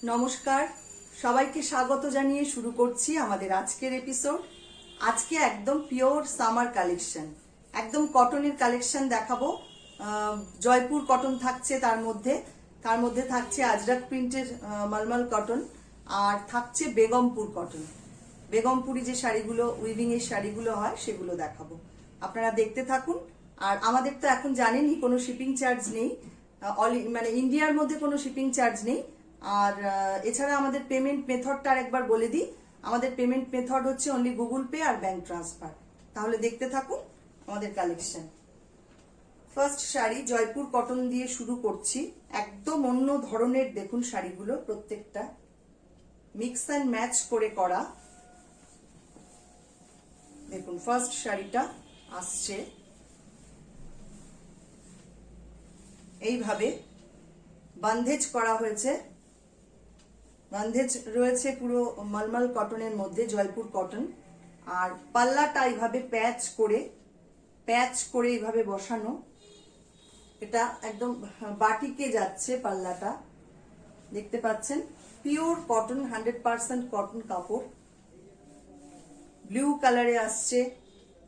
নমস্কার, সবাইকে স্বাগত জানিয়ে শুরু করছি আমাদের আজকের এপিসোড। আজকে একদম পিওর সামার কালেকশন, একদম কটনের কালেকশন দেখাবো। জয়পুর কটন থাকছে, তার মধ্যে থাকছে আজরাক প্রিন্টের মালমাল কটন, আর থাকছে বেগমপুর কটন। বেগমপুরি যে শাড়িগুলো, উইভিং এর শাড়িগুলো হয় সেগুলো দেখাবো, আপনারা দেখতে থাকুন। আর আমাদের তো এখন জানেনই কোনো শিপিং চার্জ নেই, মানে ইন্ডিয়ার মধ্যে কোনো শিপিং চার্জ নেই। আর এছাড়া আমাদের পেমেন্ট মেথডটা আরেকবার বলে দিই, আমাদের পেমেন্ট মেথড হচ্ছে অনলি গুগল পে আর ব্যাংক ট্রান্সফার। তাহলে দেখতে থাকুন আমাদের collection. First sari Jaipur cotton দিয়ে শুরু করছি, একদম অন্য ধরনের। দেখুন শাড়িগুলো প্রত্যেকটা মিক্স অ্যান্ড ম্যাচ করে করা। দেখুন ফার্স্ট শাড়িটা আসছে এইভাবে, বান্ধেজ করা হয়েছে, বান্ধেজ রয়েছে পুরো মালমাল কটনের মধ্যে, জয়পুর কটন। আর পাল্লাটা এইভাবে প্যাচ করে এইভাবে বসানো, এটা একদম বাটিকে যাচ্ছে পাল্লাটা, দেখতে পাচ্ছেন। পিওর কটন, 100% কটন কাপড়। ব্লু কালারে আসছে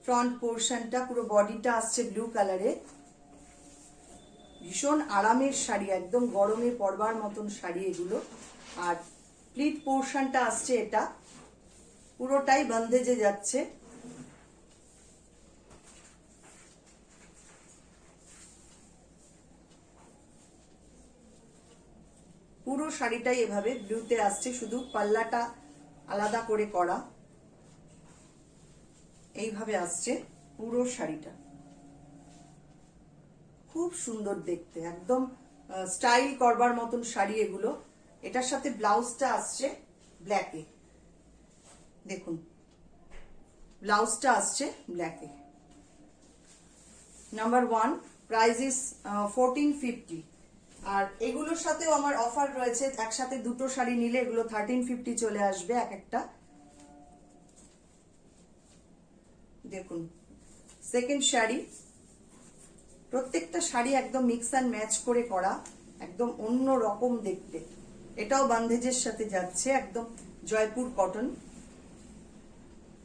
ফ্রন্ট পোর্শনটা, পুরো বডিটা আসছে ব্লু কালারে। ভীষণ আরামের শাড়ি, একদম গরমে পরবার মতন শাড়ি এগুলো। আর প্লিট পোর্শনটা আসছে, এটা পুরোটাই বান্ধেজে যাচ্ছে। পুরো শাড়িটাই এভাবে ব্লুতে আসছে, শুধু পাল্লাটা আলাদা করে করা, এইভাবে আসছে পুরো শাড়িটা। খুব সুন্দর দেখতে, একদম স্টাইল করবার মতন শাড়ি এগুলো। এটার সাথে ব্লাউজটা আসছে ব্ল্যাকে, দেখুন ব্লাউজটা আসছে ব্ল্যাকে। Number 1, price is 1450। আর এগুলোর সাথেও আমার অফার রয়েছে, একসাথে দুটো শাড়ি নিলে এগুলো 1350 চলে আসবে এক একটা। দেখুন সেকেন্ড শাড়ি, প্রত্যেকটা শাড়ি একদম মিক্স অ্যান্ড ম্যাচ করে করা, একদম অন্য রকম দেখতে। এটাও বান্ধেজের সাথে যাচ্ছে, একদম জয়পুর কটন।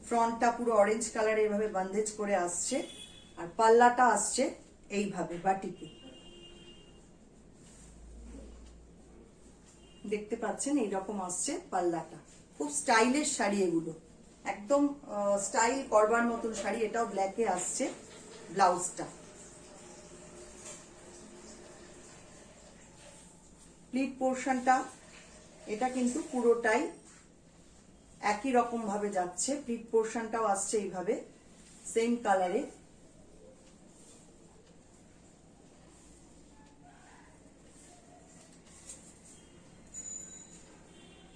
ফ্রন্টটা পুরো অরেঞ্জ কালারে এভাবে বান্ধেজ করে আসছে, আর পাল্লাটা আসছে এইভাবে বাটিকে, দেখতে পাচ্ছেন এইরকম আসছে পাল্লাটা। খুব স্টাইলের শাড়ি এগুলো, একদম স্টাইল করবার মতন শাড়ি। এটাও ব্ল্যাকে আসছে ব্লাউজটা। প্লিট পোর্শনটা এটা কিন্তু পুরোটাই একই রকম ভাবে যাচ্ছে, প্লিট পোর্শনটাও আসছে এইভাবে সেম কালারে।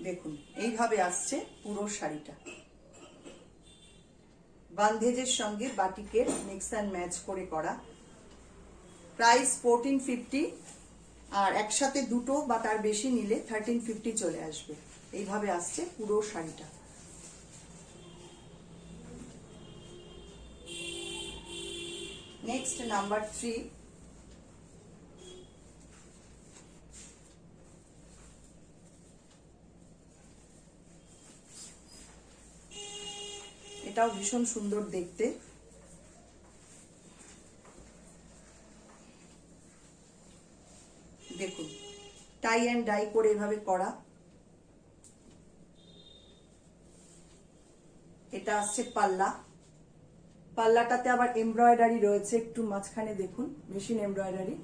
দেখুন এইভাবে আসছে পুরো শাড়িটা, বান্ধেজের সঙ্গে বাটিকের মিক্স অ্যান্ড ম্যাচ করে করা। প্রাইস 1450, আর একসাথে দুটো বা তার বেশি নিলে 1350 চলে আসবে। এইভাবে আসছে পুরো শাড়িটা। নেক্সট নাম্বার 3, এটাও ভীষণ সুন্দর দেখতে। দেখুন টাই অ্যান্ড ডাই করে এভাবে করা। এটা আসছে পাল্লা, পাল্লাটাতে আবার এমব্রয়ডারি রয়েছে একটু মাঝখানে, দেখুন মেশিন এমব্রয়ডারি।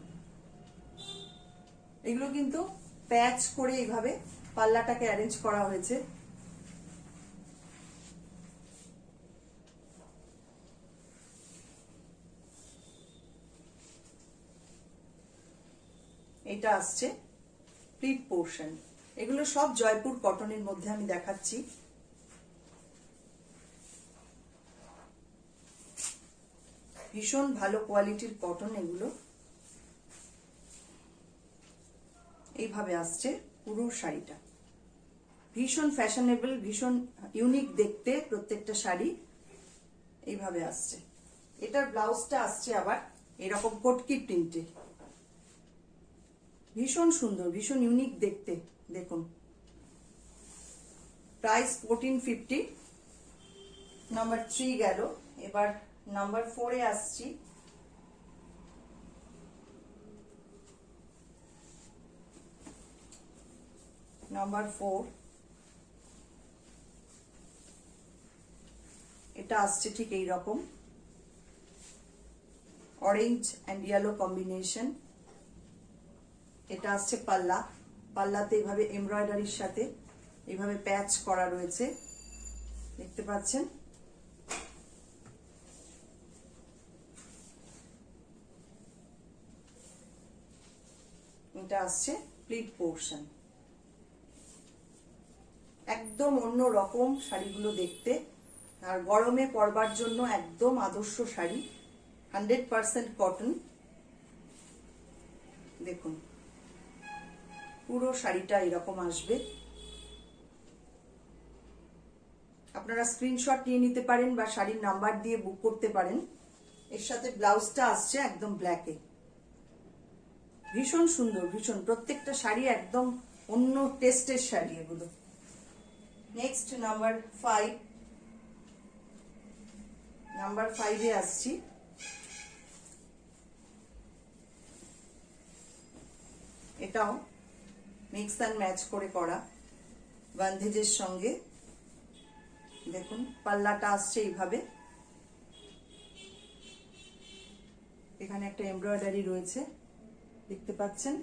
এগুলো কিন্তু প্যাচ করে এইভাবে পাল্লাটাকে অ্যারেঞ্জ করা হয়েছে। এটা আসছে প্লিট পোর্শন। এগুলো সব জয়পুর কটনের মধ্যে আমি দেখাচ্ছি। ভীষণ ভালো কোয়ালিটির কটন এগুলো। এইভাবে আসছে পুরো শাড়িটা, ভীষণ ফ্যাশনেবল, ভীষণ ইউনিক দেখতে প্রত্যেকটা শাড়ি। এইভাবে আসছে। এটার ব্লাউজটা আসছে আবার এরকম কটকি প্রিন্টে, ভীষণ সুন্দর, ভীষণ ইউনিক দেখতে। দেখুন প্রাইস 1450। নাম্বার 3 গেল, এবার নাম্বার 4 এ আসছি। নাম্বার 4 এটা আসছে ঠিক এই রকম, অরেঞ্জ অ্যান্ড ইয়েলো কম্বিনেশন। এটা আসছে পাল্লা, পাল্লাতে এইভাবে এমব্রয়ডারির সাথে এইভাবে প্যাচ করা রয়েছে, দেখতে পাচ্ছেন। এটা আসছে প্লিট পোর্শন। একদম অন্য রকম শাড়িগুলো দেখতে, আর গরমে পরবার জন্য একদম আদর্শ শাড়ি, 100% কটন। দেখুন পুরো শাড়িটা এরকম আসবে। আপনারা স্ক্রিনশট নিয়ে নিতে পারেন বা শাড়ির নাম্বার দিয়ে বুক করতে পারেন। এর সাথে ব্লাউজটা আসছে একদম ব্ল্যাকে, ভীষণ সুন্দর, ভীষণ, প্রত্যেকটা শাড়ি একদম অন্য টেস্টের শাড়ি এগুলো। Next number 5। নাম্বার 5 এ আসছি। এটাও মিক্স অ্যান্ড ম্যাচ করে করা, বান্ধেজের সঙ্গে। দেখুন পাল্লাটা আসছে এইভাবে, এখানে একটা এমব্রয়ডারি রয়েছে, দেখতে পাচ্ছেন।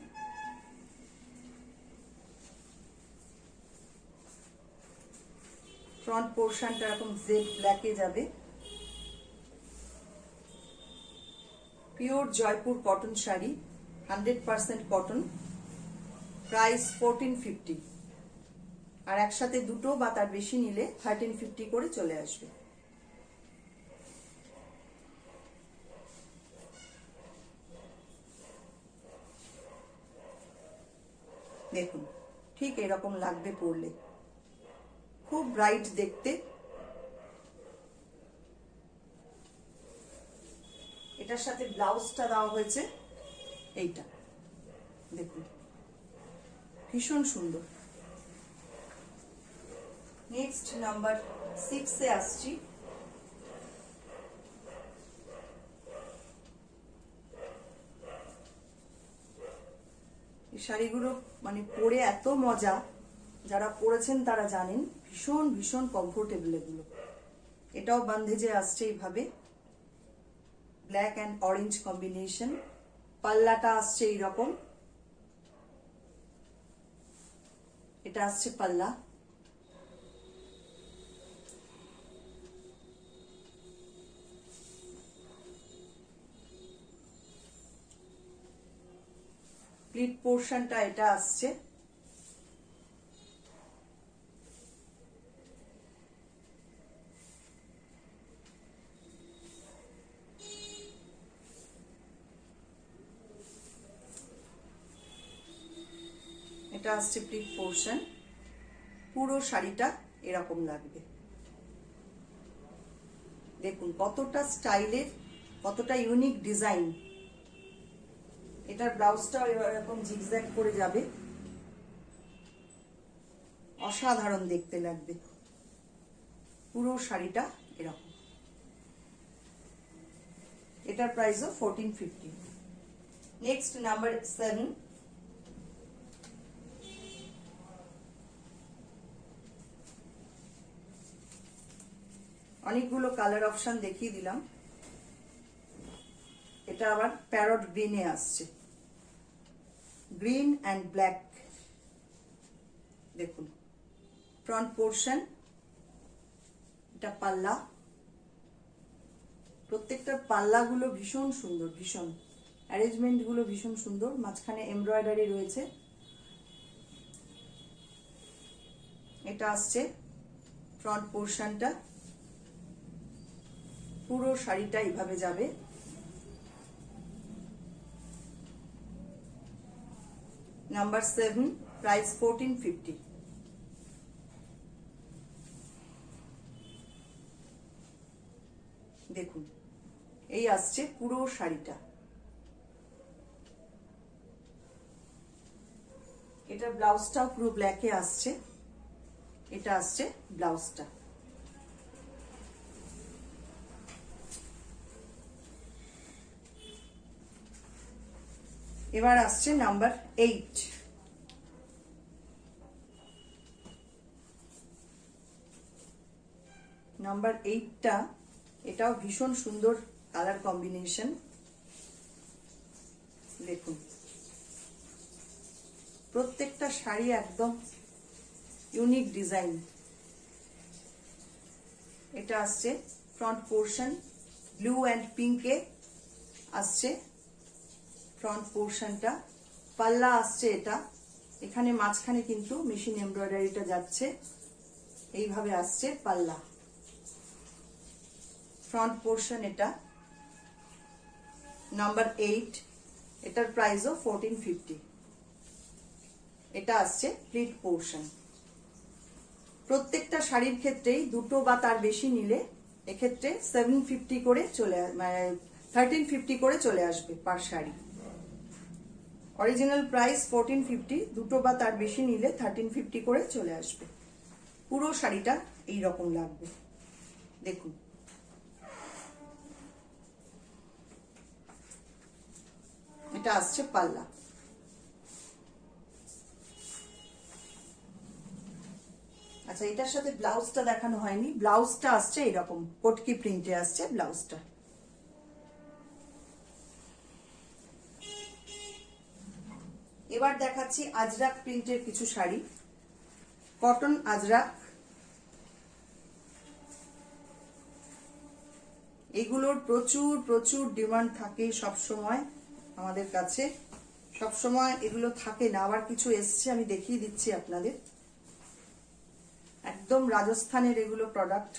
ফ্রন্ট পোর্শনটা এরকম জেড ব্ল্যাকে যাবে। Pure Jaipur cotton sari, 100% cotton. Price 1450। আর একসাথে দুটো বা তার বেশি নিলে 1350 করে চলে আসবে। দেখুন ঠিক এরকম লাগবে পরলে, খুব ব্রাইট দেখতে। এটার সাথে ব্লাউজটা দেওয়া হয়েছে এইটা, দেখুন ভীষণ সুন্দর। নেক্সট নাম্বার 6 এ আসছি। এই শাড়িগুলো মানে পরে এত মজা, যারা পরেছেন তারা জানেন, ভীষণ ভীষণ কমফোর্টেবল এগুলো। এটাও বান্ধেজে আসছে এইভাবে, ব্ল্যাক অ্যান্ড অরেঞ্জ কম্বিনেশন। পাল্লাটা আসছে এইরকম, এটা আসছে পাল্লা। প্লিট পোর্শনটা এটা আসছে। এটা আসছে প্লিট পোর্শন। পুরো শাড়িটা এরকম লাগবে। দেখুন কতটা স্টাইলের, কতটা ইউনিক ডিজাইন। এটার ব্লাউজটা এরকম জিগজ্যাগ করে যাবে, অসাধারণ দেখতে লাগবে। পুরো শাড়িটা এরকম। এটার প্রাইসও 1450। Next number 7। অনেকগুলো কালার অপশন দেখিয়ে দিলাম। এটা আবার প্যারট গ্রিনে আসছে, গ্রিন অ্যান্ড ব্ল্যাক। দেখুন ফ্রন্ট পোর্শন, এটা পাল্লা। প্রত্যেকটা পাল্লাগুলো ভীষণ সুন্দর, ভীষণ অ্যারেঞ্জমেন্ট গুলো ভীষণ সুন্দর। মাঝখানে এমব্রয়ডারি রয়েছে। এটা আসছে ফ্রন্ট পোর্শনটা, পুরো শাড়িটা এইভাবে যাবে। Number 7, price 1450। দেখুন এই আসছে পুরো শাড়িটা। এটা ব্লাউজটাও পুরো ব্ল্যাকে আসছে। এটা আসছে ব্লাউজটা। এবার আসছে নাম্বার 8। নাম্বার 8টা এটাও ভীষণ সুন্দর কালার কম্বিনেশন। দেখুন প্রত্যেকটা শাড়ি একদম ইউনিক ডিজাইন। এটা আসছে ফ্রন্ট পোর্শন, ব্লু অ্যান্ড পিঙ্কে আসছে ফ্রন্ট পোর্শনটা। পাল্লা আসছে এটা, এখানে মাঝখানে কিন্তু মেশিন এমব্রয়ডারিটা যাচ্ছে, এইভাবে আসছে পাল্লা। ফ্রন্ট পোর্শন এটা নাম্বার 8, এটার প্রাইসও 1450। এটা আসছে প্লিট পোর্শন। প্রত্যেকটা শাড়ির ক্ষেত্রেই দুটো বা তার বেশি নিলে এক্ষেত্রে 750 করে 1350 করে চলে আসবে পার শাড়ি। অরিজিনাল প্রাইস 1450, দুটো বা তার বেশি নিলে 1350 করে চলে আসবে। পুরো শাড়িটা এই রকম লাগবে। দেখুন এটা আসছে পাল্লা। আচ্ছা, এটার সাথে ব্লাউজটা দেখানো হয়নি। ব্লাউজটা আসছে এরকম কটকি প্রিন্টে আসছে ব্লাউজটা। এবার দেখাচ্ছি আজরাক প্রিন্টের কিছু শাড়ি, কটন আজরাক। এগুলোর প্রচুর প্রচুর ডিমান্ড থাকে সব সময় আমাদের কাছে। সব সময় এগুলো থাকে না, আবার কিছু এসছে আমি দেখিয়ে দিচ্ছি আপনাদের। একদম রাজস্থানের এগুলো প্রোডাক্ট।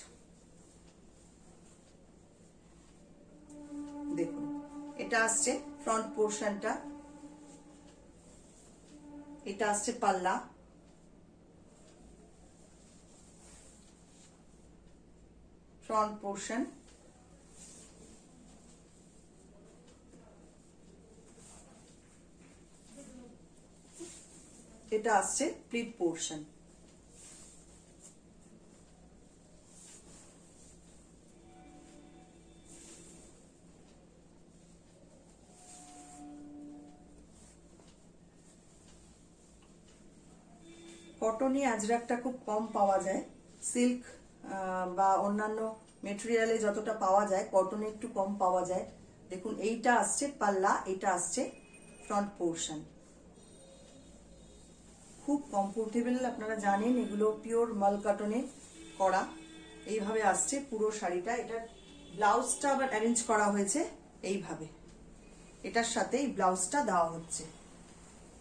দেখুন এটা আসছে ফ্রন্ট পোর্শনটা, এটা আসছে পাল্লা। ফ্রন্ট পোর্শন, এটা আসছে প্লিট পোর্শন। কটনে আজরাকটা খুব কম পাওয়া যায়, সিল্ক বা অন্যান্য মেটেরিয়ালে যতটা পাওয়া যায় কটনে একটু কম পাওয়া যায়। দেখুন এইটা আসছে পাল্লা, এটা আসছে ফ্রন্ট পোর্শন। খুব কমফোর্টেবল, আপনারা জানেন এগুলো পিওর মাল কটনে করা। এইভাবে আসছে পুরো শাড়িটা। এটার ব্লাউজটা আবার অ্যারেঞ্জ করা হয়েছে এইভাবে, এটার সাথে এই ব্লাউজটা দেওয়া হচ্ছে।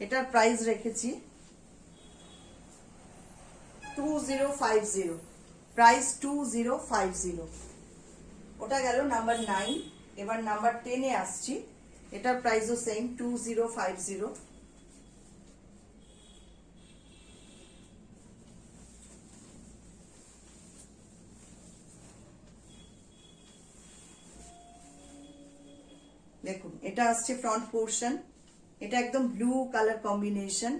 এটার প্রাইস রেখেছি 2050, প্রাইস 2050। ওটা গেল নাম্বার 9। এবার নাম্বার 10 এ আসছি, এটার প্রাইসও সেম 2050। দেখুন এটা আসছে ফ্রন্ট পোর্শন, এটা একদম ব্লু কালার কম্বিনেশন,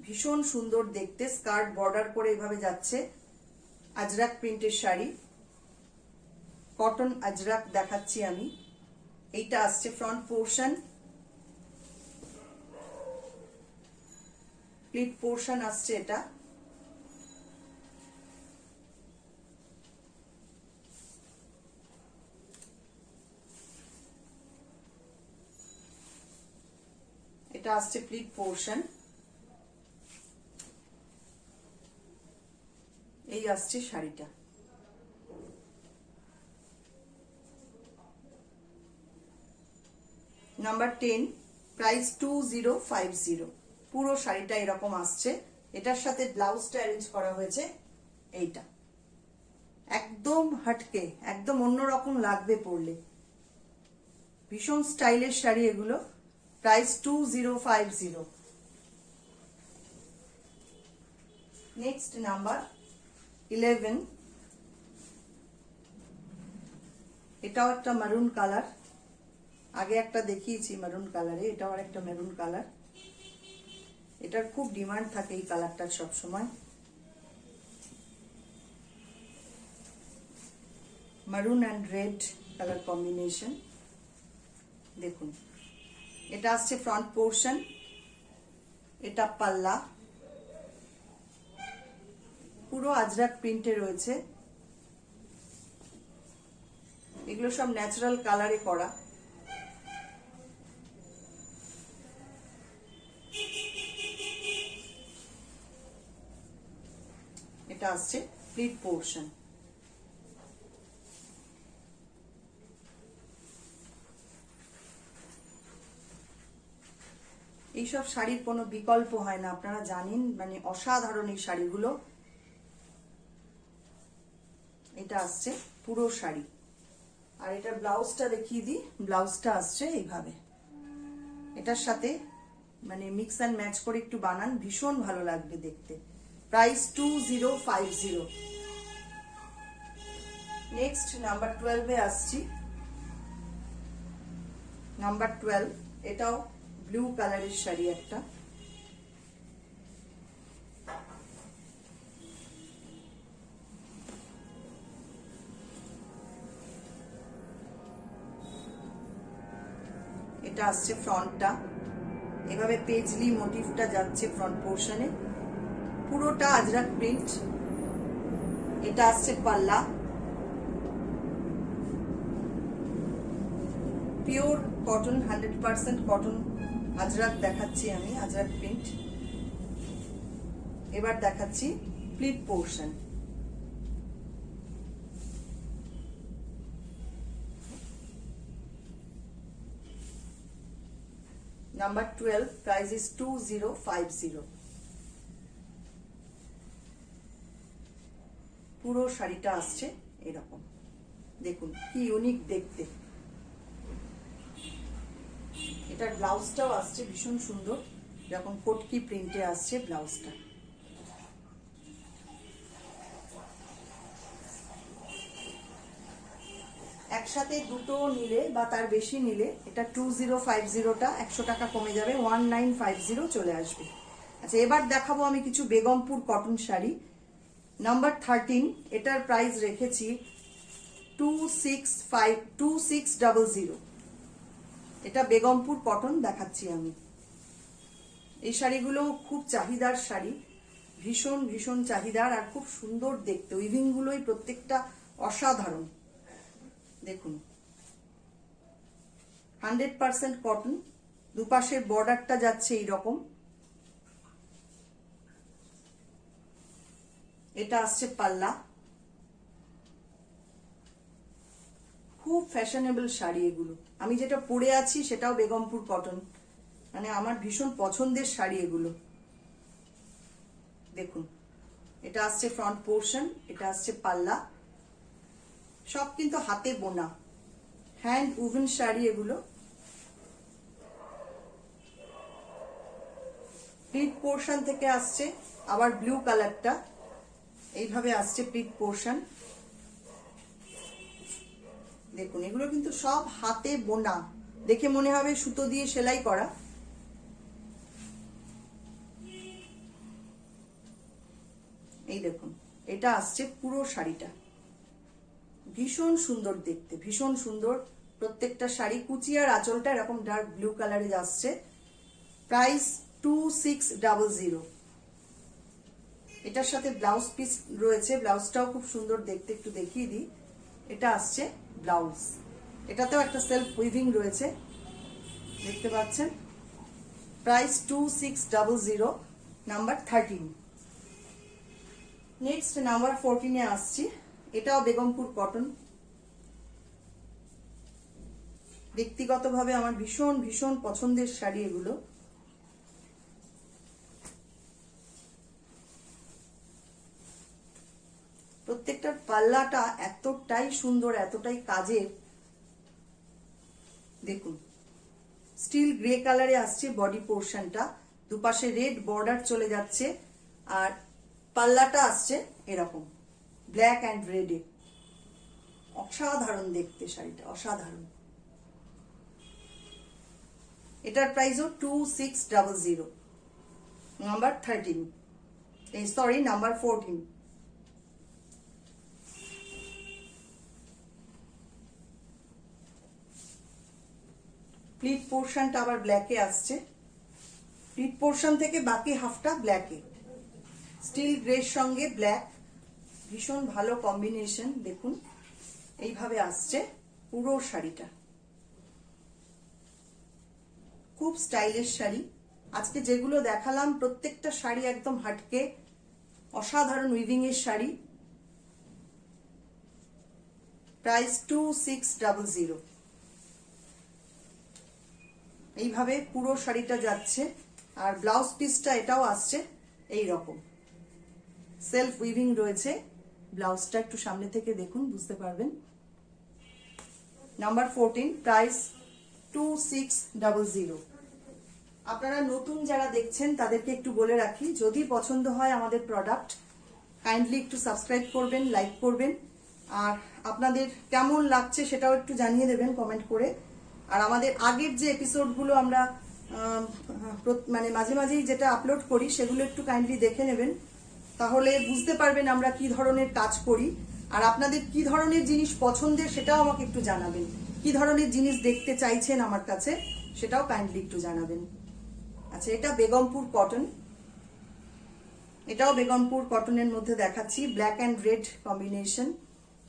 ভীষণ সুন্দর দেখতে। স্কার্ট বর্ডার করে এভাবে যাচ্ছে। আজরাক প্রিন্টের শাড়ি, কটন আজরাক দেখাচ্ছি আমি। এইটা আসছে ফ্রন্ট পোর্শন, প্লিট পোর্শন আসছে এটা। এটা আসছে প্লিট পোর্শন, এই আসছে শাড়িটা। Number 10, price 2050। পুরো শাড়িটা এরকম আসছে। এটার সাথে ব্লাউজটা অ্যারেঞ্জ করা হয়েছে এইটা। একদম হটকে, একদম অন্যরকম লাগবে পরলে। ভীষণ স্টাইলের শাড়ি এগুলো। প্রাইস 2050। নেক্সট নাম্বার 11, এটাও একটা মারুন কালার। আগে একটা দেখিয়েছি মারুন কালারে, এটাও আর একটা মেরুন কালার। এটার খুব ডিমান্ড থাকে এই কালারটার সবসময়। মারুন অ্যান্ড রেড কালার কম্বিনেশন। দেখুন, এটা আসছে ফ্রন্ট পোর্শন, এটা পাল্লা, পুরো আজরাক প্রিন্টে রয়েছে। এগুলো সব ন্যাচারাল কালারে করা। এটা আসছে প্লিট পোর্শন। এইসব শাড়ির কোনো বিকল্প হয় না, আপনারা জানেন, মানে অসাধারণ এই শাড়িগুলো। এটা আসছে পুরো শাড়ি। আর এটার ব্লাউজটা দেখিয়ে দিই। ব্লাউজটা আসছে এইভাবে, এটার সাথে মানে মিক্স অ্যান্ড ম্যাচ করে একটু বানান, ভীষণ ভালো লাগবে দেখতে। প্রাইস 2050। নেক্সট নাম্বার 12-এ আসছি। নাম্বার 12, এটাও ব্লু কালারের শাড়ি একটা। এটা আসছে ফ্রন্টটা, এভাবে পেজলি মোটিভটা যাচ্ছে ফ্রন্ট পোর্শনে, পুরোটা আজরাক প্রিন্ট। এটা আসছে পাল্লা, পিওর কটন, 100% কটন আজরাক দেখাচ্ছি আমি, আজরাক প্রিন্ট। এবার দেখাচ্ছি pleat portion. Number 12, price is 2050। পুরো শাড়িটা আসছে এরকম, দেখুন কি ইউনিক দেখতে। এটার ব্লাউজটাও আসছে ভীষণ সুন্দর, যখন কোটকি প্রিন্টে আসছে ব্লাউজটা। একসাথে দুটো নিলে বা তার বেশি নিলে এটা 2050টা 100 টাকা কমে যাবে, 1950 চলে আসবে। আচ্ছা, এবার দেখাবো আমি কিছু বেগমপুর কটন শাড়ি। নাম্বার 13, এটার প্রাইস রেখেছি 2600। এটা বেগমপুর কটন দেখাচ্ছি আমি। এই শাড়িগুলো খুব চাহিদার শাড়ি, ভীষণ ভীষণ চাহিদার, আর খুব সুন্দর দেখতে। উইভিং গুলোই প্রত্যেকটা অসাধারণ। দেখুন, 100% কটন, দুপাশের বর্ডারটা যাচ্ছে এইরকম। এটা আসছে পাল্লা। খুব ফ্যাশনেবল শাড়ি এগুলো। আমি যেটা পরে আছি সেটাও বেগমপুর কটন, মানে আমার ভীষণ পছন্দের শাড়ি এগুলো। দেখুন, এটা আসছে ফ্রন্ট পোর্শন, এটা আসছে পাল্লা, সব কিন্তু হাতে বোনা, হ্যান্ড উভেন শাড়ি এগুলো। প্লিট পোর্শন থেকে আসছে আবার ব্লু কালারটা, এইভাবে আসছে প্লিট পোর্শন। দেখুন, এগুলো কিন্তু সব হাতে বোনা, দেখে মনে হবে সুতো দিয়ে সেলাই করা। এই দেখুন, এটা আসছে পুরো শাড়িটা, ভীষণ সুন্দর দেখতে, ভীষণ সুন্দর প্রত্যেকটা শাড়ি। কুচি আর আঁচলটা এরকম ডার্ক ব্লু কালারে আসছে। প্রাইস 2600। এটার সাথে ব্লাউজ পিস রয়েছে, ব্লাউজটাও খুব সুন্দর দেখতে, একটু দেখিয়ে দিই। এটা আসছে ব্লাউজ, এটাতেও একটা সেলফ উইভিং রয়েছে, দেখতে পাচ্ছেন। প্রাইস 2600। নাম্বার 13। নেক্সট নাম্বার 14-এ আসছি। এটাও বেগমপুর কটন। ব্যক্তিগতভাবে আমার ভীষণ ভীষণ পছন্দের শাড়ি এগুলো। প্রত্যেকটার পাল্লাটা এতটাই সুন্দর, এতটাই কাজের। দেখুন, স্টিল গ্রে কালারে আসছে বডি পোর্শনটা, দুপাশে রেড বর্ডার চলে যাচ্ছে, আর পাল্লাটা আসছে এরকম ব্ল্যাক অ্যান্ড রেডে। অসাধারণ দেখতে শাড়িটা, অসাধারণ। এটার প্রাইসও 2600। Number 13, sorry number 14। প্লিট পোর্শনটা আবার ব্ল্যাকে আসছে, প্লিট পোর্শন থেকে বাকি হাফটা ব্ল্যাকে, স্টিল গ্রের সঙ্গে ব্ল্যাক, ভীষণ ভালো কম্বিনেশন। দেখুন এইভাবে আসছে পুরো শাড়িটা, খুব স্টাইলিশ শাড়ি। আজকে যেগুলো দেখালাম প্রত্যেকটা শাড়ি একদম হাটকে, অসাধারণ উইভিং এর শাড়ি। প্রাইস 2600। এইভাবে পুরো শাড়িটা যাচ্ছে, আর ব্লাউজ পিসটা এটাও আসছে এই রকম, সেলফ উইভিং রয়েছে। ব্লাউজটা একটু সামনে থেকে দেখুন, বুঝতে পারবেন। Number 14, price 2600। আপনারা নতুন যারা দেখছেন তাদেরকে একটু বলে রাখি, যদি পছন্দ হয় আমাদের প্রোডাক্ট, কাইন্ডলি একটু সাবস্ক্রাইব করবেন, লাইক করবেন, আর আপনাদের কেমন লাগছে সেটাও একটু জানিয়ে দেবেন কমেন্ট করে। আর আমাদের আগের যে এপিসোডগুলো আমরা মানে মাঝে মাঝেই যেটা আপলোড করি সেগুলো একটু কাইন্ডলি দেখে নেবেন, তাহলে বুঝতে পারবেন আমরা কি ধরনের কাজ করি। আর আপনাদের কি ধরনের জিনিস পছন্দের সেটাও আমাকে একটু জানাবেন, কি ধরনের জিনিস দেখতে চাইছেন আমার কাছে সেটাও কাইন্ডলি একটু জানাবেন। আচ্ছা, এটা বেগমপুর কটন, এটাও বেগমপুর কটনের মধ্যে দেখাচ্ছি, ব্ল্যাক অ্যান্ড রেড কম্বিনেশন।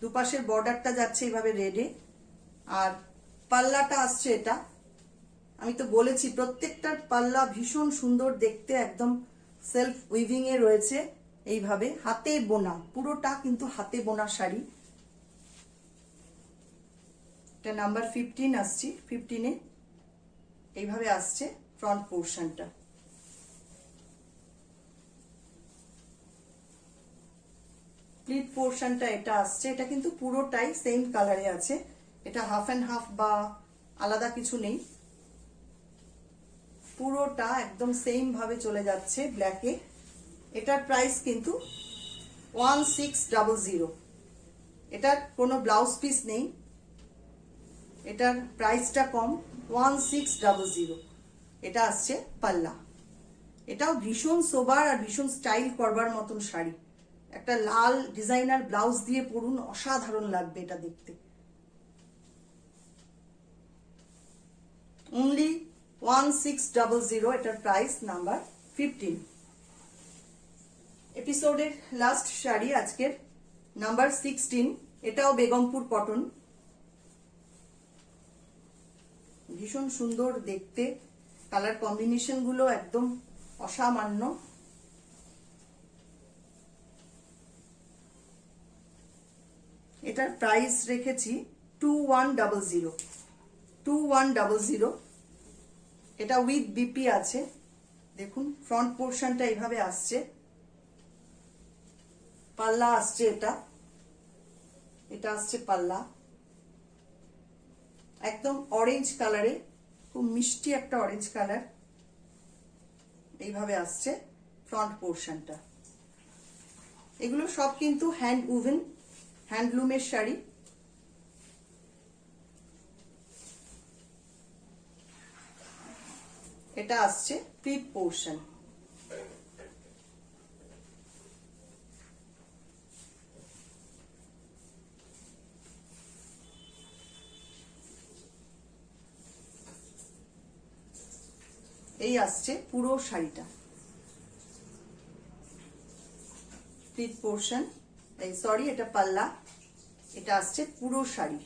দুপাশের বর্ডারটা যাচ্ছে এইভাবে রেডে, আর পাল্লাটা আসছে এটা। আমি তো বলেছি প্রত্যেকটার পাল্লা ভীষণ সুন্দর দেখতে, একদম সেলফ উইভিং এ রয়েছে, এইভাবে হাতে বোনা, পুরোটা কিন্তু হাতে বোনা শাড়ি। এটা নাম্বার 15 আসছি, 15-এ এইভাবে আসছে ফ্রন্ট পোর্শনটা। প্লিট পোর্শনটা এটা আসছে, এটা কিন্তু পুরোটাই সেম কালারে আছে, এটা হাফ অ্যান্ড হাফ বা আলাদা কিছু নেই, পুরোটা একদম সেম ভাবে চলে যাচ্ছে ব্ল্যাকে। এটার প্রাইস কিন্তু 1600। এটার কোনো ব্লাউজ পিস নেই, এটার প্রাইসটা কম, 1600। এটা আসছে পাল্লা। এটাও ভীষণ সোবার আর ভীষণ স্টাইল করবার মতন শাড়ি, একটা লাল ডিজাইনার ব্লাউজ দিয়ে পরুন, অসাধারণ লাগবে এটা দেখতে। অনলি 1600, এটার প্রাইস নাম্বার 15। এপিসোডের লাস্ট শাড়ি আজকের, নাম্বার 16, এটাও বেগমপুর কটন, ভীষণ সুন্দর দেখতে, কালার কম্বিনেশন গুলো একদম অসামান্য। এটার প্রাইস রেখেছি 2100, 2100। এটা উইথ বিপি আছে। দেখুন ফ্রন্ট পোর্শনটা এইভাবে আসছে, পাল্লা আসছে, এটা আসছে পাল্লা, একদম অরেঞ্জ কালারে, খুব মিষ্টি একটা অরেঞ্জ কালার, এইভাবে আসছে ফ্রন্ট পোর্শনটা। এগুলো সব কিন্তু হ্যান্ড উভেন, হ্যান্ডলুমের শাড়ি। এটা আসছে প্লিট পোর্শন। এই আসছে পুরো শাড়িটা, প্লিট পোর্শন, এই সরি এটা পাল্লা, এটা আসছে পুরো শাড়ি।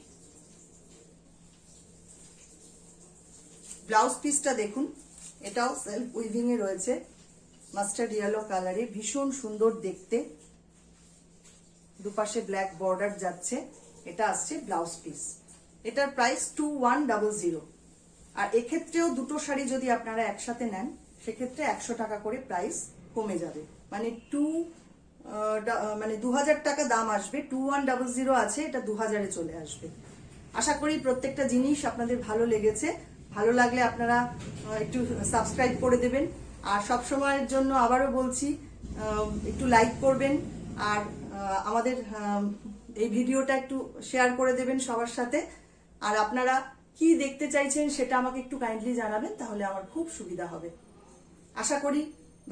ব্লাউজ পিসটা দেখুন, এটাও সেলফ উইভিং এ রয়েছে, মাস্টার্ড ইয়েলো কালারে, ভীষণ সুন্দর দেখতে, দুপাশে ব্ল্যাক বর্ডার যাচ্ছে। এটা আসছে ব্লাউজ পিস। এটার প্রাইস 2100। আর এক্ষেত্রেও দুটো শাড়ি যদি আপনারা একসাথে নেন সেক্ষেত্রে 100 টাকা করে প্রাইস কমে যাবে, মানে 2000 টাকা দাম আসবে, 2100 আছে, এটা 2000-এ চলে আসবে। আশা করি প্রত্যেকটা জিনিস আপনাদের ভালো লেগেছে। ভালো লাগলে আপনারা একটু সাবস্ক্রাইব করে দেবেন, আর সব সময়ের জন্য আবারও বলছি একটু লাইক করবেন, আর আমাদের এই ভিডিওটা একটু শেয়ার করে দেবেন সবার সাথে। আর আপনারা কি দেখতে চাইছেন সেটা আমাকে একটু কাইন্ডলি জানাবেন, তাহলে আমার খুব সুবিধা হবে। আশা করি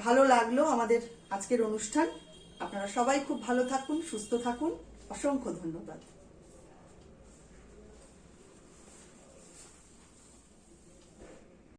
ভালো লাগলো আমাদের আজকের অনুষ্ঠান। আপনারা সবাই খুব ভালো থাকুন, সুস্থ থাকুন। অসংখ্য ধন্যবাদ।